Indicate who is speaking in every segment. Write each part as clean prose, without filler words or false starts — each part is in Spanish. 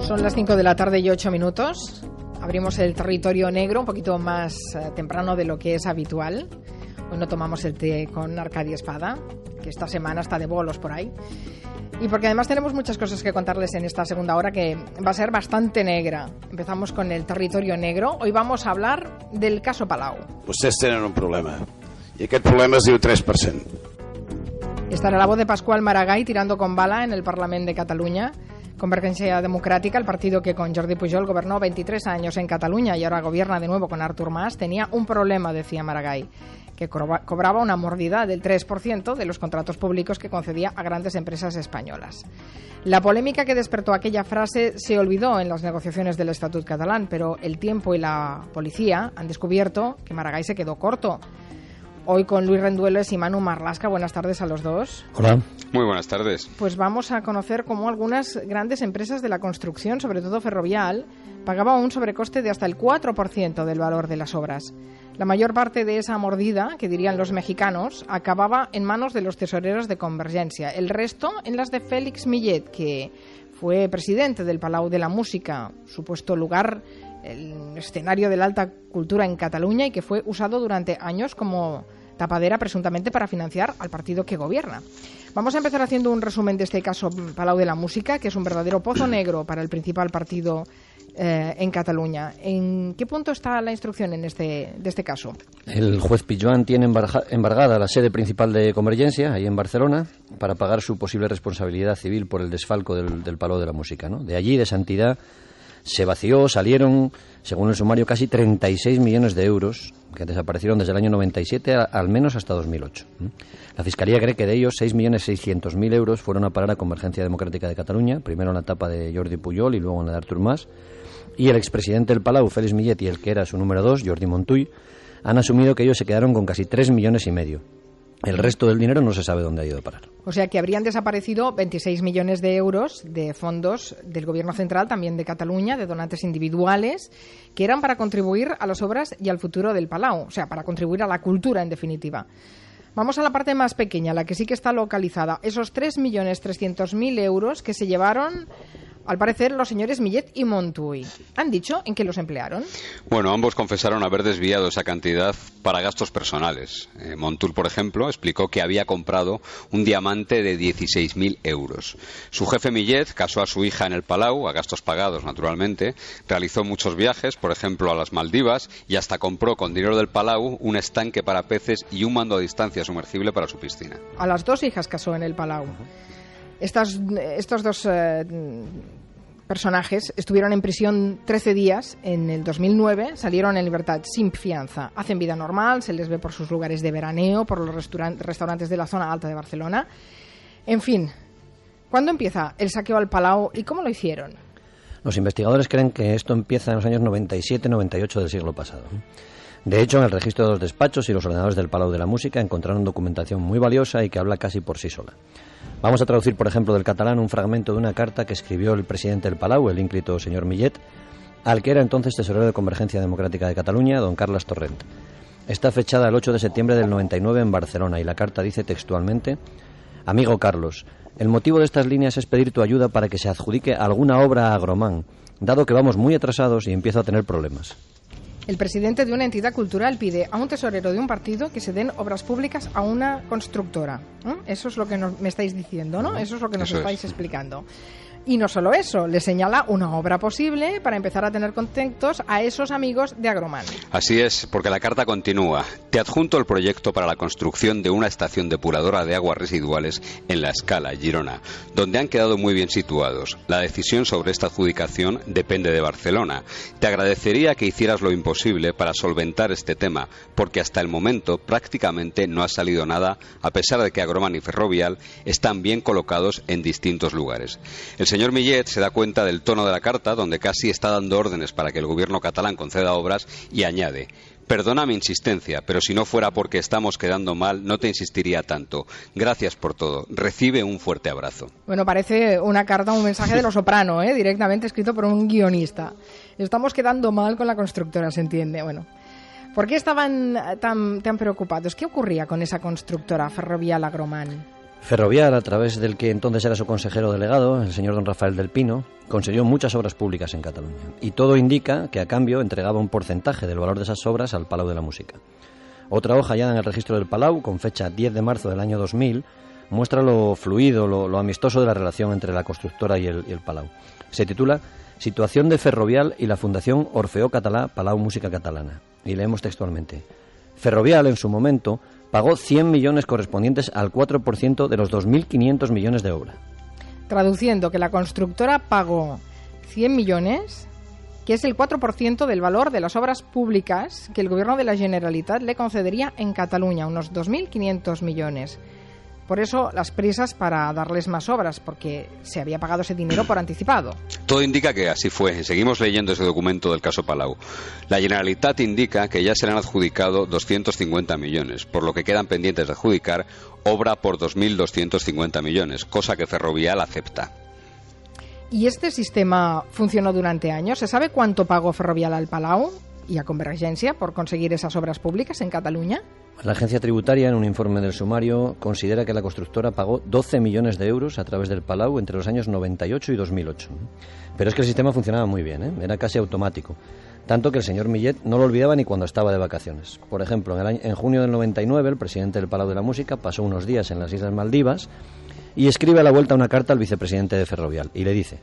Speaker 1: Son las 5 de la tarde y 8 minutos. Abrimos el territorio negro un poquito más temprano de lo que es habitual. Hoy no tomamos el té con Arcadia Espada, que esta semana está de bolos por ahí. Y porque además tenemos muchas cosas que contarles en esta segunda hora que va a ser bastante negra. Empezamos con el territorio negro. Hoy vamos a hablar del caso Palau.
Speaker 2: Vostès tenen un problema, i aquest problema es diu 3%.
Speaker 1: Estará la voz de Pasqual Maragall tirando con bala en el Parlament de Cataluña. Convergencia Democrática, el partido que con Jordi Pujol gobernó 23 años en Cataluña y ahora gobierna de nuevo con Artur Mas, tenía un problema, decía Maragall, que cobraba una mordida del 3% de los contratos públicos que concedía a grandes empresas españolas. La polémica que despertó aquella frase se olvidó en las negociaciones del Estatut catalán, pero el tiempo y la policía han descubierto que Maragall se quedó corto. Hoy con Luis Rendueles y Manu Marlasca. Buenas tardes a los dos.
Speaker 3: Hola.
Speaker 4: Muy buenas tardes.
Speaker 1: Pues vamos a conocer cómo algunas grandes empresas de la construcción, sobre todo Ferrovial, pagaban un sobrecoste de hasta el 4% del valor de las obras. La mayor parte de esa mordida, que dirían los mexicanos, acababa en manos de los tesoreros de Convergencia. El resto en las de Félix Millet, que fue presidente del Palau de la Música, supuesto lugar, el escenario de la alta cultura en Cataluña, y que fue usado durante años como tapadera presuntamente para financiar al partido que gobierna. Vamos a empezar haciendo un resumen de este caso Palau de la Música, que es un verdadero pozo negro para el principal partido en Cataluña. ¿En qué punto está la instrucción de este caso?
Speaker 3: El juez Pijuan tiene embargada la sede principal de Convergencia, ahí en Barcelona, para pagar su posible responsabilidad civil por el desfalco del Palau de la Música, ¿no? De allí, de esa entidad, se vació, salieron, según el sumario, casi 36 millones de euros que desaparecieron desde el año 97 al menos hasta 2008. La Fiscalía cree que de ellos 6.600.000 euros fueron a parar a Convergencia Democrática de Cataluña, primero en la etapa de Jordi Pujol y luego en la de Artur Mas, y el expresidente del Palau, Félix Millet, y el que era su número 2, Jordi Montull, han asumido que ellos se quedaron con casi 3,5 millones. El resto del dinero no se sabe dónde ha ido a parar.
Speaker 1: O sea que habrían desaparecido 26 millones de euros de fondos del Gobierno central, también de Cataluña, de donantes individuales, que eran para contribuir a las obras y al futuro del Palau, o sea, para contribuir a la cultura, en definitiva. Vamos a la parte más pequeña, la que sí que está localizada. Esos 3.300.000 euros que se llevaron, al parecer, los señores Millet y Montull. ¿Han dicho en qué los emplearon?
Speaker 4: Bueno, ambos confesaron haber desviado esa cantidad para gastos personales. Montull, por ejemplo, explicó que había comprado un diamante de 16.000 euros. Su jefe Millet casó a su hija en el Palau, a gastos pagados, naturalmente. Realizó muchos viajes, por ejemplo, a las Maldivas, y hasta compró con dinero del Palau un estanque para peces y un mando a distancia sumergible para su piscina.
Speaker 1: A las dos hijas casó en el Palau. Estos dos personajes estuvieron en prisión 13 días en el 2009, salieron en libertad sin fianza. Hacen vida normal, se les ve por sus lugares de veraneo, por los restaurantes de la zona alta de Barcelona. En fin, ¿cuándo empieza el saqueo al Palau y cómo lo hicieron?
Speaker 3: Los investigadores creen que esto empieza en los años 97-98 del siglo pasado. De hecho, en el registro de los despachos y los ordenadores del Palau de la Música encontraron documentación muy valiosa y que habla casi por sí sola. Vamos a traducir, por ejemplo, del catalán un fragmento de una carta que escribió el presidente del Palau, el ínclito señor Millet, al que era entonces tesorero de Convergencia Democrática de Cataluña, don Carles Torrent. Está fechada el 8 de septiembre del 99 en Barcelona y la carta dice textualmente: «Amigo Carlos, el motivo de estas líneas es pedir tu ayuda para que se adjudique alguna obra a Agromán, dado que vamos muy atrasados y empiezo a tener problemas».
Speaker 1: El presidente de una entidad cultural pide a un tesorero de un partido que se den obras públicas a una constructora. Eso es lo que me estáis diciendo, ¿no? Eso es lo que nos estáis explicando. Y no solo eso, le señala una obra posible para empezar a tener contentos a esos amigos de Agromán.
Speaker 4: Así es, porque la carta continúa. Te adjunto el proyecto para la construcción de una estación depuradora de aguas residuales en La Escala, Girona, donde han quedado muy bien situados. La decisión sobre esta adjudicación depende de Barcelona. Te agradecería que hicieras lo imposible para solventar este tema, porque hasta el momento prácticamente no ha salido nada, a pesar de que Agromán y Ferrovial están bien colocados en distintos lugares. El señor Millet se da cuenta del tono de la carta, donde casi está dando órdenes para que el gobierno catalán conceda obras, y añade: «Perdona mi insistencia, pero si no fuera porque estamos quedando mal, no te insistiría tanto. Gracias por todo. Recibe un fuerte abrazo». Bueno,
Speaker 1: parece una carta, un mensaje de Los Soprano, directamente escrito por un guionista. Estamos quedando mal con la constructora, se entiende. Bueno, ¿por qué estaban tan preocupados? ¿Qué ocurría con esa constructora Ferrovial Agromán?
Speaker 3: Ferrovial, a través del que entonces era su consejero delegado, el señor don Rafael del Pino, consiguió muchas obras públicas en Cataluña. Y todo indica que a cambio entregaba un porcentaje del valor de esas obras al Palau de la Música. Otra hoja hallada en el registro del Palau, con fecha 10 de marzo del año 2000, muestra lo fluido, lo amistoso de la relación entre la constructora y el Palau. Se titula Situación de Ferrovial y la Fundación Orfeó Català Palau Música Catalana. Y leemos textualmente. Ferrovial, en su momento, pagó 100 millones correspondientes al 4% de los 2.500 millones de obra.
Speaker 1: Traduciendo, que la constructora pagó 100 millones, que es el 4% del valor de las obras públicas que el Gobierno de la Generalitat le concedería en Cataluña, unos 2.500 millones. Por eso las prisas para darles más obras, porque se había pagado ese dinero por anticipado.
Speaker 4: Todo indica que así fue. Seguimos leyendo ese documento del caso Palau. La Generalitat indica que ya se le han adjudicado 250 millones, por lo que quedan pendientes de adjudicar obra por 2.250 millones, cosa que Ferrovial acepta.
Speaker 1: ¿Y este sistema funcionó durante años? ¿Se sabe cuánto pagó Ferrovial al Palau y a Convergencia por conseguir esas obras públicas en Cataluña?
Speaker 3: La agencia tributaria, en un informe del sumario, considera que la constructora pagó 12 millones de euros a través del Palau entre los años 98 y 2008. Pero es que el sistema funcionaba muy bien, era casi automático. Tanto que el señor Millet no lo olvidaba ni cuando estaba de vacaciones. Por ejemplo, en junio del 99, el presidente del Palau de la Música pasó unos días en las Islas Maldivas y escribe a la vuelta una carta al vicepresidente de Ferrovial y le dice: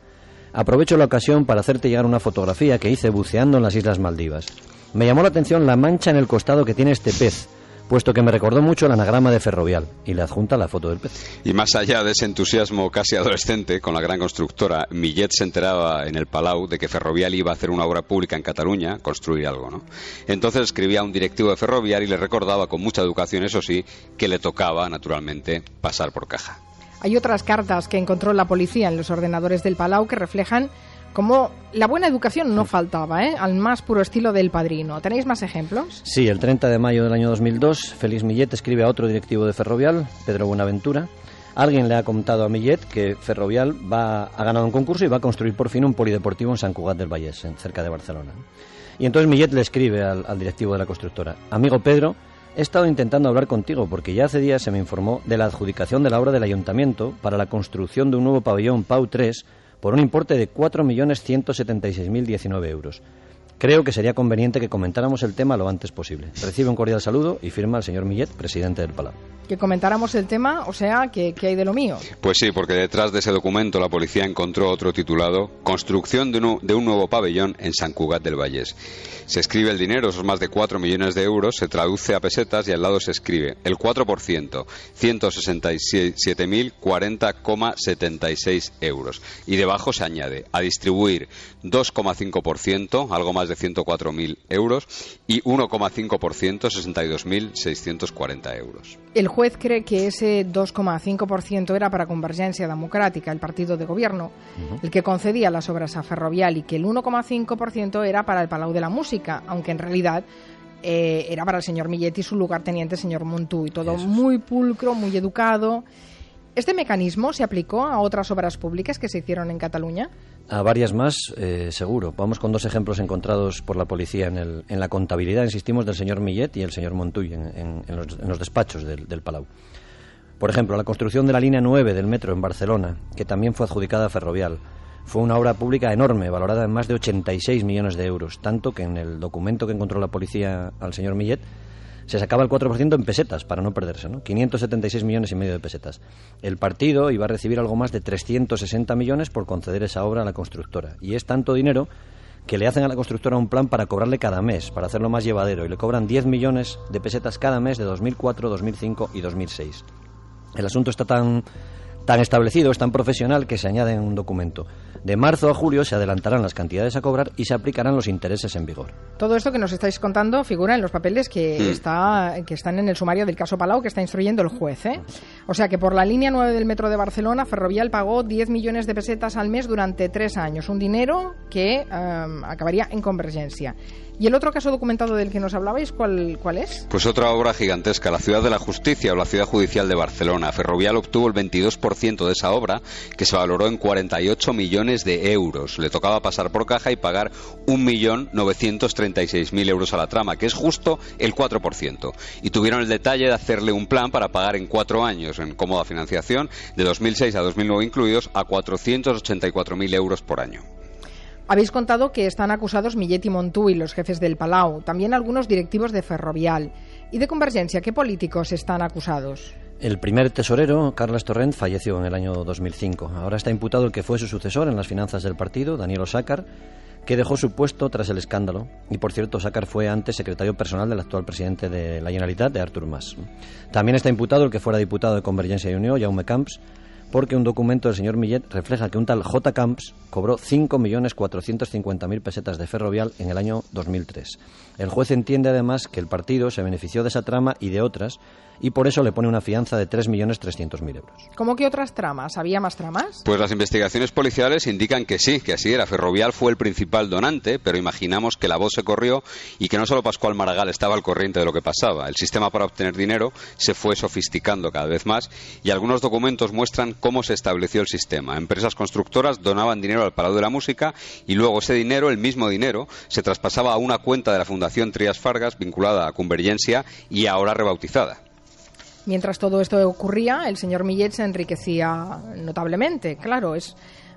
Speaker 3: aprovecho la ocasión para hacerte llegar una fotografía que hice buceando en las Islas Maldivas. Me llamó la atención la mancha en el costado que tiene este pez, puesto que me recordó mucho el anagrama de Ferrovial, y le adjunta la foto del pez.
Speaker 4: Y más allá de ese entusiasmo casi adolescente con la gran constructora, Millet se enteraba en el Palau de que Ferrovial iba a hacer una obra pública en Cataluña, construir algo, ¿no? Entonces escribía a un directivo de Ferrovial y le recordaba con mucha educación, eso sí, que le tocaba, naturalmente, pasar por caja.
Speaker 1: Hay otras cartas que encontró la policía en los ordenadores del Palau que reflejan cómo la buena educación no faltaba, al más puro estilo del Padrino. ¿Tenéis más ejemplos?
Speaker 3: Sí, el 30 de mayo del año 2002, Félix Millet escribe a otro directivo de Ferrovial, Pedro Buenaventura. Alguien le ha contado a Millet que Ferrovial ha ganado un concurso y va a construir por fin un polideportivo en Sant Cugat del Vallès, cerca de Barcelona. Y entonces Millet le escribe al directivo de la constructora: amigo Pedro, he estado intentando hablar contigo porque ya hace días se me informó de la adjudicación de la obra del ayuntamiento para la construcción de un nuevo pabellón Pau 3 por un importe de 4.176.019 euros. Creo que sería conveniente que comentáramos el tema lo antes posible. Recibe un cordial saludo y firma el señor Millet, presidente del Palau. Que comentáramos el tema, o sea, ¿qué hay de lo mío?
Speaker 4: Pues sí, porque detrás de ese documento la policía encontró otro titulado: Construcción de un nuevo pabellón en Sant Cugat del Vallès. Se escribe el dinero, esos más de 4 millones de euros, se traduce a pesetas y al lado se escribe el 4%, 167.040,76 euros. Y debajo se añade a distribuir 2,5%, algo más de 104.000 euros, y 1,5%, 62.640 euros.
Speaker 1: El juez cree que ese 2,5% era para Convergència Democràtica, el partido de gobierno, el que concedía las obras a Ferrovial, y que el 1,5% era para el Palau de la Música, aunque en realidad era para el señor Millet y su lugarteniente, señor Montú, y todo muy pulcro, muy educado. ¿Este mecanismo se aplicó a otras obras públicas que se hicieron en Cataluña?
Speaker 3: A varias más, seguro. Vamos con dos ejemplos encontrados por la policía en la contabilidad, insistimos, del señor Millet y el señor Montuy en los despachos del Palau. Por ejemplo, la construcción de la línea 9 del metro en Barcelona, que también fue adjudicada a Ferrovial, fue una obra pública enorme, valorada en más de 86 millones de euros, tanto que en el documento que encontró la policía al señor Millet se sacaba el 4% en pesetas, para no perderse, ¿no? 576 millones y medio de pesetas. El partido iba a recibir algo más de 360 millones por conceder esa obra a la constructora. Y es tanto dinero que le hacen a la constructora un plan para cobrarle cada mes, para hacerlo más llevadero, y le cobran 10 millones de pesetas cada mes de 2004, 2005 y 2006. El asunto está tan establecido, es tan profesional, que se añade en un documento. De marzo a julio se adelantarán las cantidades a cobrar y se aplicarán los intereses en vigor.
Speaker 1: Todo esto que nos estáis contando figura en los papeles que están en el sumario del caso Palau, que está instruyendo el juez, O sea que por la línea 9 del metro de Barcelona, Ferrovial pagó 10 millones de pesetas al mes durante 3 años, un dinero que acabaría en Convergencia. ¿Y el otro caso documentado del que nos hablabais, cuál es?
Speaker 4: Pues otra obra gigantesca, la Ciudad de la Justicia o la Ciudad Judicial de Barcelona. Ferrovial obtuvo el 22% 10% de esa obra, que se valoró en 48 millones de euros. Le tocaba pasar por caja y pagar 1.936.000 euros a la trama, que es justo el 4%. Y tuvieron el detalle de hacerle un plan para pagar en 4 años, en cómoda financiación, de 2006 a 2009 incluidos, a 484.000 euros por año.
Speaker 1: Habéis contado que están acusados Millet y Montull, los jefes del Palau, también algunos directivos de Ferrovial. ¿Y de Convergencia qué políticos están acusados?
Speaker 3: El primer tesorero, Carles Torrent, falleció en el año 2005. Ahora está imputado el que fue su sucesor en las finanzas del partido, Daniel Osàcar, que dejó su puesto tras el escándalo. Y, por cierto, Osàcar fue antes secretario personal del actual presidente de la Generalitat, de Artur Mas. También está imputado el que fuera diputado de Convergencia y Unió, Jaume Camps, porque un documento del señor Millet refleja que un tal J. Camps cobró 5.450.000 pesetas de Ferrovial en el año 2003. El juez entiende además que el partido se benefició de esa trama y de otras, y por eso le pone una fianza de 3.300.000 euros.
Speaker 1: ¿Cómo que otras tramas? ¿Había más tramas?
Speaker 4: Pues las investigaciones policiales indican que sí, que así era. Ferrovial fue el principal donante, pero imaginamos que la voz se corrió y que no solo Pascual Maragall estaba al corriente de lo que pasaba. El sistema para obtener dinero se fue sofisticando cada vez más y algunos documentos muestran cómo se estableció el sistema. Empresas constructoras donaban dinero al Palau de la Música y luego ese dinero, el mismo dinero, se traspasaba a una cuenta de la Fundación Trias Fargas vinculada a Convergencia y ahora rebautizada.
Speaker 1: Mientras todo esto ocurría, el señor Millet se enriquecía notablemente. Claro,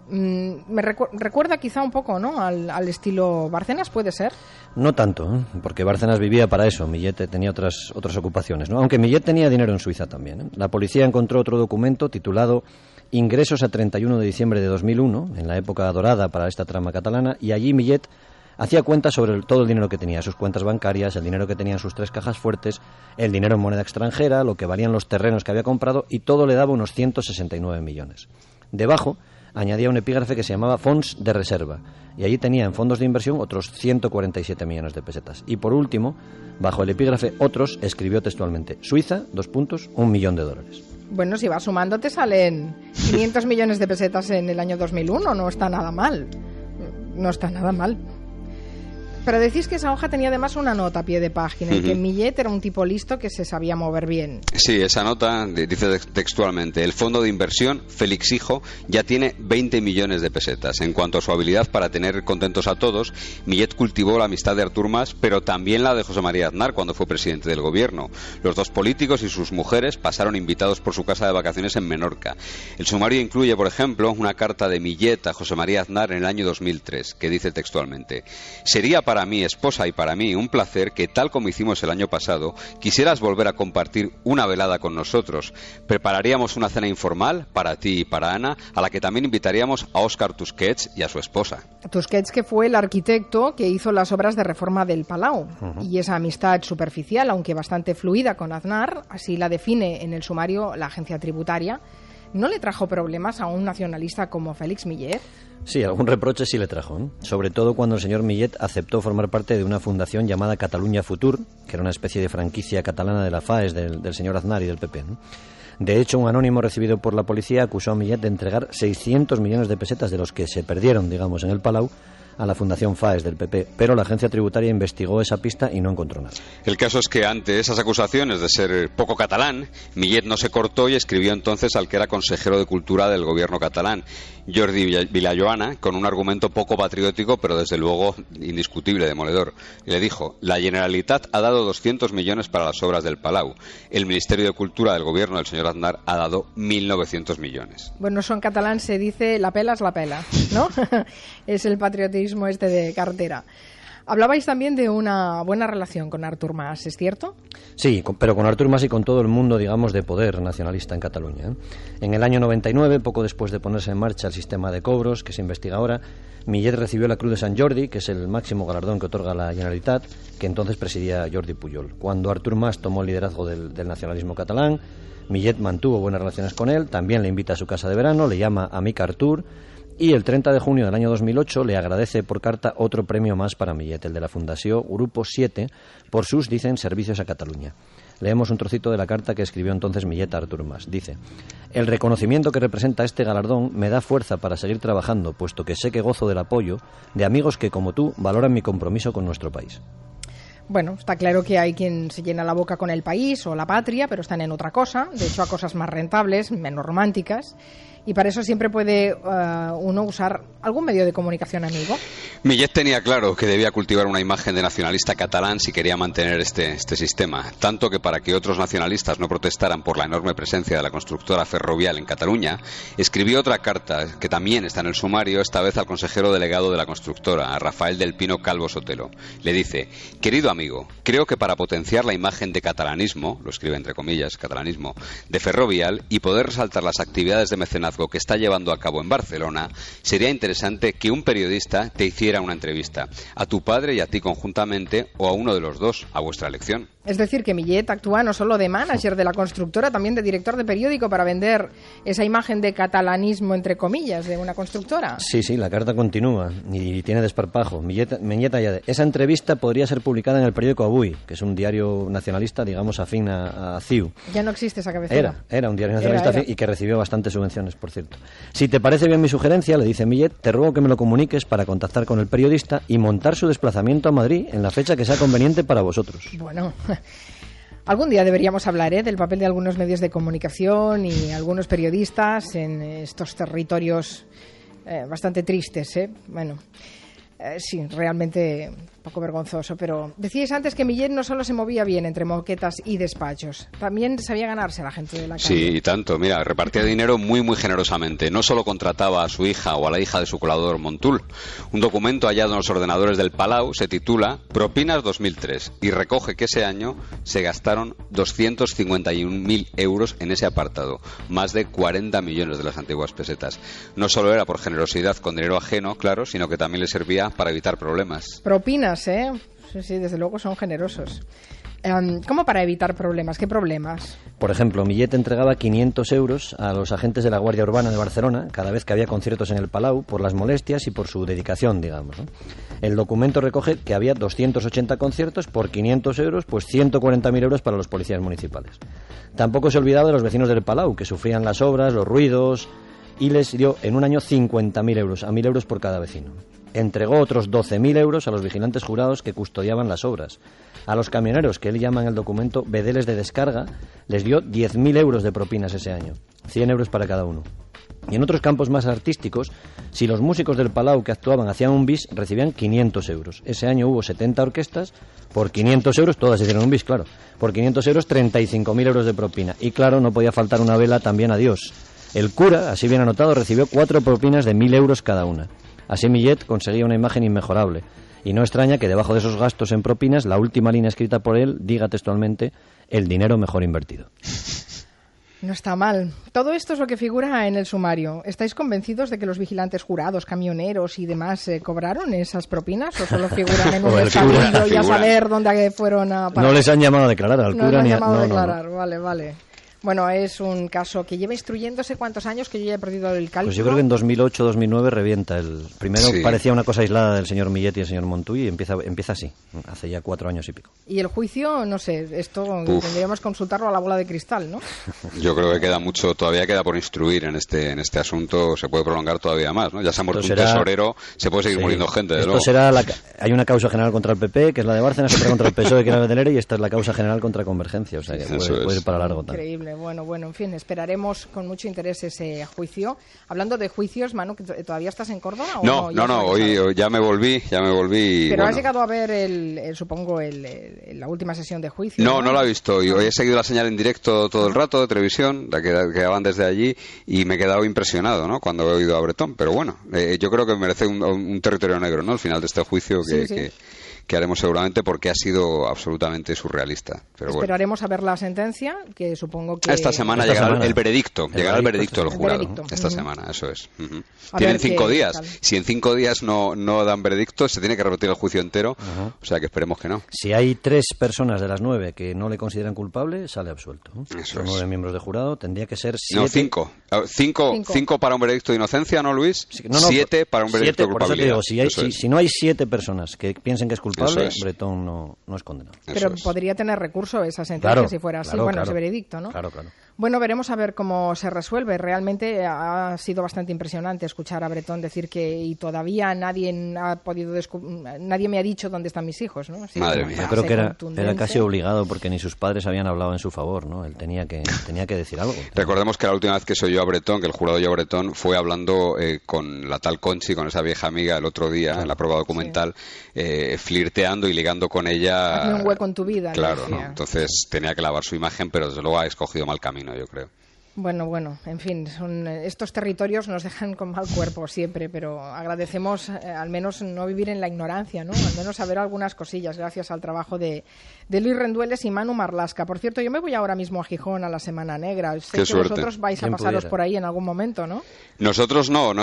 Speaker 1: me recuerda quizá un poco, ¿no?, al estilo Bárcenas, ¿puede ser?
Speaker 3: No tanto, porque Bárcenas vivía para eso. Millet tenía otras ocupaciones, ¿no? Aunque Millet tenía dinero en Suiza también, ¿eh? La policía encontró otro documento titulado Ingresos a 31 de diciembre de 2001, en la época dorada para esta trama catalana, y allí Millet hacía cuentas sobre todo el dinero que tenía, sus cuentas bancarias, el dinero que tenía en sus 3 cajas fuertes, el dinero en moneda extranjera, lo que valían los terrenos que había comprado, y todo le daba unos 169 millones. Debajo añadía un epígrafe que se llamaba Fons de Reserva, y allí tenía en fondos de inversión otros 147 millones de pesetas. Y por último, bajo el epígrafe Otros, escribió textualmente: Suiza, $1 millón.
Speaker 1: Bueno, si vas sumando te salen 500 millones de pesetas en el año 2001, no está nada mal. No está nada mal. Pero decís que esa hoja tenía además una nota a pie de página y que Millet era un tipo listo que se sabía mover bien.
Speaker 4: Sí, esa nota dice textualmente: el fondo de inversión Félix Hijo ya tiene 20 millones de pesetas. En cuanto a su habilidad para tener contentos a todos, Millet cultivó la amistad de Artur Mas, pero también la de José María Aznar cuando fue presidente del gobierno. Los dos políticos y sus mujeres pasaron invitados por su casa de vacaciones en Menorca. El sumario incluye, por ejemplo, una carta de Millet a José María Aznar en el año 2003, que dice textualmente: sería para mi esposa y para mí un placer que, tal como hicimos el año pasado, quisieras volver a compartir una velada con nosotros. Prepararíamos una cena informal para ti y para Ana, a la que también invitaríamos a Óscar Tusquets y a su esposa.
Speaker 1: Tusquets, que fue el arquitecto que hizo las obras de reforma del Palau. Y esa amistad superficial, aunque bastante fluida con Aznar, así la define en el sumario la agencia tributaria, ¿no le trajo problemas a un nacionalista como Félix Millet?
Speaker 3: Sí, algún reproche sí le trajo, ¿eh? Sobre todo cuando el señor Millet aceptó formar parte de una fundación llamada Catalunya Futur, que era una especie de franquicia catalana de la FAES, del señor Aznar y del PP, ¿no? De hecho, un anónimo recibido por la policía acusó a Millet de entregar 600 millones de pesetas de los que se perdieron, digamos, en el Palau, a la Fundación FAES del PP, pero la agencia tributaria investigó esa pista y no encontró nada.
Speaker 4: El caso es que ante esas acusaciones de ser poco catalán, Millet no se cortó y escribió entonces al que era consejero de Cultura del gobierno catalán, Jordi Vilajoana, con un argumento poco patriótico, pero desde luego indiscutible, demoledor. Le dijo: la Generalitat ha dado 200 millones para las obras del Palau. El Ministerio de Cultura del gobierno del señor Aznar ha dado 1.900 millones.
Speaker 1: Bueno, eso en catalán se dice la pela es la pela, ¿no? Es el patriotismo este de cartera. Hablabais también de una buena relación con Artur Mas, ¿es cierto?
Speaker 3: Sí, pero con Artur Mas y con todo el mundo, digamos, de poder nacionalista en Cataluña, ¿eh? En el año 99, poco después de ponerse en marcha el sistema de cobros que se investiga ahora, Millet recibió la Cruz de Sant Jordi, que es el máximo galardón que otorga la Generalitat, que entonces presidía Jordi Pujol. Cuando Artur Mas tomó el liderazgo del nacionalismo catalán, Millet mantuvo buenas relaciones con él, también le invita a su casa de verano, le llama Amic Artur, y el 30 de junio del año 2008 le agradece por carta otro premio más para Millet, el de la Fundació Grupo 7, por sus, dicen, servicios a Cataluña. Leemos un trocito de la carta que escribió entonces Millet a Artur Mas. Dice: el reconocimiento que representa este galardón me da fuerza para seguir trabajando, puesto que sé que gozo del apoyo de amigos que, como tú, valoran mi compromiso con nuestro país.
Speaker 1: Bueno, está claro que hay quien se llena la boca con el país o la patria, pero están en otra cosa, de hecho a cosas más rentables, menos románticas, y para eso siempre puede uno usar algún medio de comunicación amigo.
Speaker 4: Millet tenía claro que debía cultivar una imagen de nacionalista catalán si quería mantener este sistema, tanto que para que otros nacionalistas no protestaran por la enorme presencia de la constructora Ferrovial en Cataluña, escribió otra carta que también está en el sumario, esta vez al consejero delegado de la constructora, a Rafael del Pino Calvo Sotelo. Le dice: querido amigo, creo que para potenciar la imagen de catalanismo, lo escribe entre comillas, catalanismo, de Ferrovial y poder resaltar las actividades de mecenazgo que está llevando a cabo en Barcelona, sería interesante que un periodista te hiciera una entrevista, a tu padre y a ti conjuntamente, o a uno de los dos, a vuestra elección.
Speaker 1: Es decir, que Millet actúa no solo de manager de la constructora, también de director de periódico para vender esa imagen de catalanismo, entre comillas, de una constructora.
Speaker 3: Sí, la carta continúa y tiene desparpajo. Millet añade: esa entrevista podría ser publicada en el periódico Avui, que es un diario nacionalista, digamos, afín a CiU.
Speaker 1: Ya no existe esa cabecera.
Speaker 3: Era un diario nacionalista afín y que recibió bastantes subvenciones, por cierto. Si te parece bien mi sugerencia, le dice Millet, te ruego que me lo comuniques para contactar con el periodista y montar su desplazamiento a Madrid en la fecha que sea conveniente para vosotros.
Speaker 1: Bueno, algún día deberíamos hablar del papel de algunos medios de comunicación y algunos periodistas en estos territorios bastante tristes. Bueno, sí, realmente un poco vergonzoso. Pero decíais antes que Millet no solo se movía bien entre moquetas y despachos, también sabía ganarse a la gente de la calle.
Speaker 4: Sí, y tanto. Mira, repartía dinero muy generosamente. No solo contrataba a su hija o a la hija de su colaborador Montul. Un documento hallado en los ordenadores del Palau se titula Propinas 2003 y recoge que ese año se gastaron 251.000 euros en ese apartado, más de 40 millones de las antiguas pesetas. No solo era por generosidad con dinero ajeno, claro, sino que también le servía para evitar problemas.
Speaker 1: Propinas, sí, desde luego son generosos. ¿Cómo para evitar problemas? ¿Qué problemas?
Speaker 3: Por ejemplo, Millet entregaba 500 euros a los agentes de la Guardia Urbana de Barcelona cada vez que había conciertos en el Palau, por las molestias y por su dedicación, digamos, ¿no? El documento recoge que había 280 conciertos por 500 euros, pues 140.000 euros para los policías municipales. Tampoco se olvidaba de los vecinos del Palau, que sufrían las obras, los ruidos, y les dio en un año 50.000 euros, a 1.000 euros por cada vecino. Entregó otros 12.000 euros a los vigilantes jurados que custodiaban las obras. A los camioneros, que él llama en el documento bedeles de descarga, les dio 10.000 euros de propinas ese año, 100 euros para cada uno. Y en otros campos más artísticos, si los músicos del Palau que actuaban hacían un bis, recibían 500 euros. Ese año hubo 70 orquestas, por 500 euros, todas hicieron un bis, claro, por 500 euros 35.000 euros de propina. Y claro, no podía faltar una vela también a Dios. El cura, así bien anotado, recibió 4 propinas de 1.000 euros cada una. Así Millet conseguía una imagen inmejorable. Y no extraña que debajo de esos gastos en propinas, la última línea escrita por él diga textualmente: el dinero mejor invertido.
Speaker 1: No está mal. Todo esto es lo que figura en el sumario. ¿Estáis convencidos de que los vigilantes jurados, camioneros y demás cobraron esas propinas o solo figuran en un escabullo y a saber dónde fueron a parar?
Speaker 3: No les han llamado a declarar al cura ni a...
Speaker 1: No les han llamado a declarar, no. Vale. Bueno, es un caso que lleva instruyéndose ¿cuántos años? Que yo ya he perdido el cálculo.
Speaker 3: Pues yo creo que en 2008-2009 revienta. El primero sí. Parecía una cosa aislada del señor Millet y el señor Montull y empieza así, hace ya 4 años y pico.
Speaker 1: Y el juicio, no sé, esto tendríamos que consultarlo a la bola de cristal, ¿no?
Speaker 4: Yo creo que queda mucho, todavía queda por instruir en este asunto, se puede prolongar todavía más, ¿no? Ya se ha muerto un tesorero, se puede seguir muriendo gente, de luego.
Speaker 3: Hay una causa general contra el PP, que es la de Bárcenas, otra contra el PSOE, que era la de Lera, y esta es la causa general contra Convergencia, o sea que puede ir para largo también.
Speaker 1: Increíble. Bueno, en fin, esperaremos con mucho interés ese juicio. Hablando de juicios, Manu, ¿todavía estás en Córdoba?
Speaker 4: No, hoy ya me volví.
Speaker 1: Pero has llegado a ver, supongo, la última sesión de juicio.
Speaker 4: No la he visto. Hoy he seguido la señal en directo todo el rato de televisión, la que daban desde allí, y me he quedado impresionado, ¿no? Cuando he oído a Bretón. Pero bueno, yo creo que merece un territorio negro, ¿no? Al final de este juicio que haremos seguramente, porque ha sido absolutamente surrealista. Pero
Speaker 1: esperaremos a ver la sentencia, que supongo que...
Speaker 4: Esta semana llegará el veredicto. Llegará el veredicto del jurado. Esta semana, eso es. Tienen 5 días. Si en 5 días no dan veredicto, se tiene que repetir el juicio entero. O sea que esperemos que no.
Speaker 3: Si hay 3 personas de las 9 que no le consideran culpable, sale absuelto.
Speaker 4: Son
Speaker 3: 9 miembros de jurado. Tendría que ser 7.
Speaker 4: No, 5. 5 para un veredicto de inocencia, ¿no, Luis? 7 para un veredicto de culpabilidad.
Speaker 3: Por eso te digo, si no hay 7 personas que piensen que es culpable, Bretón no es condenado.
Speaker 1: Pero podría tener recurso esa sentencia si fuera así, ese veredicto, ¿no?
Speaker 3: Claro.
Speaker 1: Bueno, veremos a ver cómo se resuelve. Realmente ha sido bastante impresionante escuchar a Bretón decir que y todavía nadie me ha dicho dónde están mis hijos, ¿no? Así,
Speaker 4: Madre mía.
Speaker 3: Yo creo que era casi obligado porque ni sus padres habían hablado en su favor, ¿no? Él tenía que decir algo.
Speaker 4: Recordemos que la última vez que se oyó a Bretón, que el jurado oyó a Bretón, fue hablando con la tal Conchi, con esa vieja amiga, el otro día, en la prueba documental, flirteando y ligando con ella.
Speaker 1: Hazme un hueco en tu vida.
Speaker 4: Claro, ¿no? Entonces tenía que lavar su imagen, pero desde luego ha escogido mal camino, yo creo.
Speaker 1: Bueno, en fin, estos territorios nos dejan con mal cuerpo siempre, pero agradecemos al menos no vivir en la ignorancia, ¿no? Al menos saber algunas cosillas gracias al trabajo de Luis Rendueles y Manu Marlaska. Por cierto, yo me voy ahora mismo a Gijón a la Semana Negra. Sé que
Speaker 4: suerte.
Speaker 1: vosotros vais a pasaros por ahí en algún momento, ¿no?
Speaker 4: Nosotros no,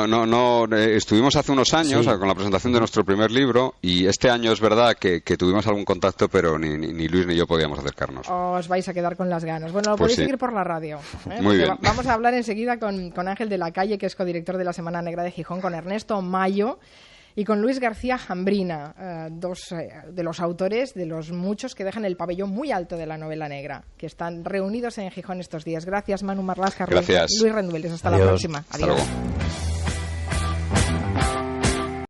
Speaker 4: estuvimos hace unos años con la presentación de nuestro primer libro y este año es verdad que tuvimos algún contacto, pero ni Luis ni yo podíamos acercarnos.
Speaker 1: Os vais a quedar con las ganas. Bueno, lo
Speaker 4: Pues
Speaker 1: podéis
Speaker 4: sí.
Speaker 1: seguir por la radio.
Speaker 4: Muy bien.
Speaker 1: Vamos a hablar enseguida con Ángel de la Calle, que es codirector de la Semana Negra de Gijón, con Ernesto Mayo y con Luis García Jambrina, dos de los autores de los muchos que dejan el pabellón muy alto de la novela negra, que están reunidos en Gijón estos días. Gracias, Manu Marlaska.
Speaker 4: Gracias.
Speaker 1: Luis Rendueles. Hasta
Speaker 3: Adiós.
Speaker 1: la próxima.
Speaker 4: Hasta
Speaker 1: Adiós.
Speaker 4: luego.